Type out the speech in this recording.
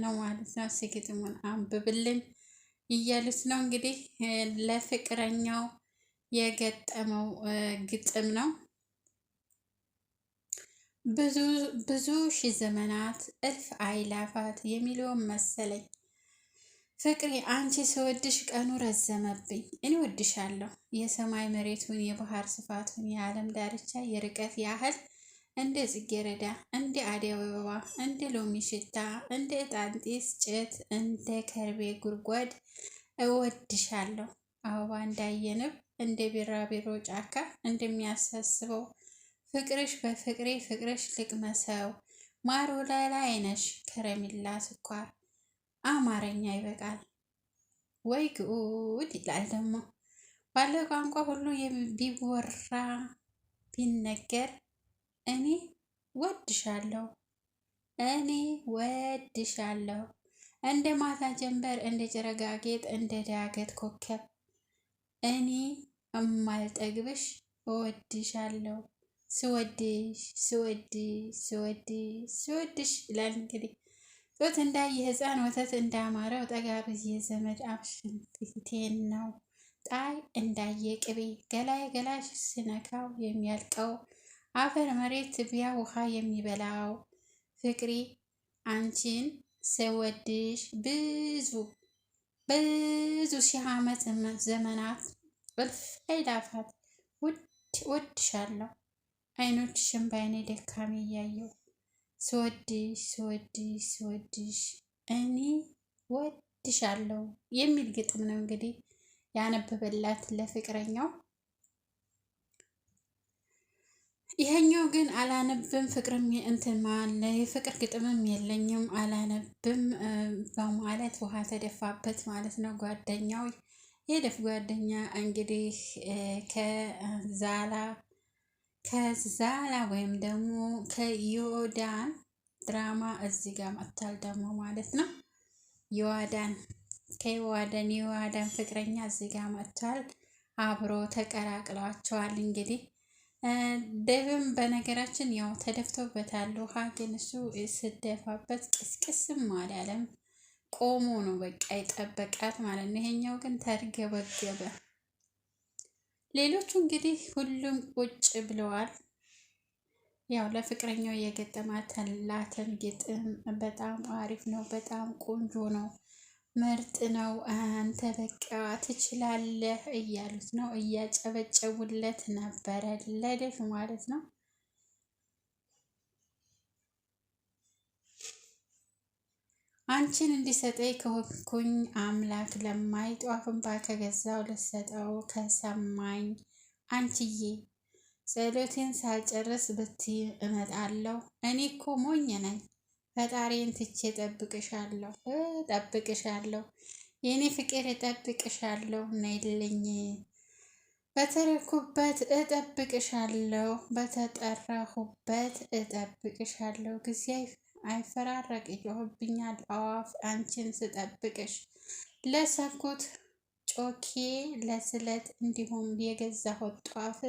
ነው ማለት ነው። ግጥሙን አንብብልን እያሉት ነው እንግዲህ ለፍቅረኛው የገጠመው ግጥም ነው። ብዙ ብዙ ሺህ ዘመናት እልፍ አይላፋት የሚለውን መሰለኝ። ፍቅሬ አንቺ ስወድሽ ቀኑ ረዘመብኝ። እኔ ወድሻለሁ የሰማይ መሬቱን የባህር ስፋቱን የዓለም ዳርቻ የርቀት ያህል እንደ ጽጌረዳ እንደ አደይ አበባ እንደ ሎሚ ሽታ እንደ ዕጣን ጢስ ጭት እንደ ከርቤ ጉድጓድ እወድሻለሁ። አበባ እንዳየንብ እንደ ቢራቢሮ ጫካ እንደሚያሳስበው ፍቅርሽ በፍቅሬ ፍቅርሽ ልቅመሰው። ማር ወለላ አይነሽ ከረሚላ ስኳር አማርኛ ይበቃል ወይ ጉድ ይላል ደግሞ። ባለ ቋንቋ ሁሉ ቢወራ ቢነገር እኔ ወድሻለሁ እኔ ወድሻለሁ። እንደ ማታ ጀንበር እንደ ጨረቃ ጌጥ እንደ ዳገት ኮከብ እኔ እማልጠግብሽ እወድሻለሁ። ስወድሽ ስወድሽ ስወድሽ ስወድሽ ይላል እንግዲህ። ጡት እንዳየ ሕፃን ወተት እንዳማረው ጠጋ ብዬ ዘመድ አብሽን ፊቴን ነው ጣይ እንዳየ ቅቤ ገላይ ገላሽ ስነካው የሚያልቀው አፈር መሬት ትቢያ ውሃ የሚበላው ፍቅሪ አንቺን ስወድሽ ብዙ ብዙ ሺህ ዓመት ዘመናት እልፍ አእላፋት ወድሻለሁ። አይኖችሽን በአይኔ ደካሜ እያየሁ ስወድሽ ስወድሽ ስወድሽ እኔ ወድሻለሁ የሚል ግጥም ነው እንግዲህ ያነበበላት ለፍቅረኛው። ይሄኛው ግን አላነብም ፍቅርም እንትን ማለ የፍቅር ግጥምም የለኝም አላነብም በማለት ውሃ ተደፋበት ማለት ነው። ጓደኛው የደፍ ጓደኛ እንግዲህ ከዛላ ወይም ደግሞ ከዮዳን ድራማ እዚህ ጋር መጥቷል ደግሞ ማለት ነው። የዮዳን ፍቅረኛ እዚህ ጋር መጥቷል። አብሮ ተቀላቅለዋቸዋል እንግዲህ ደብም በነገራችን ያው ተደፍቶበታል ውሃ ግን እሱ ስደፋበት ቅስቅስም አላለም ቆሞ ነው በቃ የጠበቃት ማለት ነው። ይሄኛው ግን ተርገበገበ። ሌሎቹ እንግዲህ ሁሉም ቁጭ ብለዋል። ያው ለፍቅረኛው የገጠማትን ግጥም በጣም አሪፍ ነው፣ በጣም ቆንጆ ነው፣ ምርጥ ነው፣ አንተ በቃ ትችላለህ እያሉት ነው፣ እያጨበጨቡለት ነበረ ለደፍ ማለት ነው። አንቺን እንዲሰጠኝ ከሆንኩኝ አምላክ ለማይ ጧፍን ከገዛው ልሰጠው ከሰማኝ አንቺዬ ጸሎቴን ሳልጨርስ ብትይ እመጣለሁ። እኔ እኮ ሞኝ ነኝ ፈጣሪን ትቼ እጠብቅሻለሁ የኔ ፍቅር እጠብቅሻለሁ ነይልኝ በተረኩበት እጠብቅሻለሁ በተጠራሁበት እጠብቅሻለሁ። ጊዜ አይፈራረቅ ይጮህብኛል አዋፍ አንቺን ስጠብቅሽ ለሰኩት ጮኬ ለስለት እንዲሁም የገዛሁት ጧፍ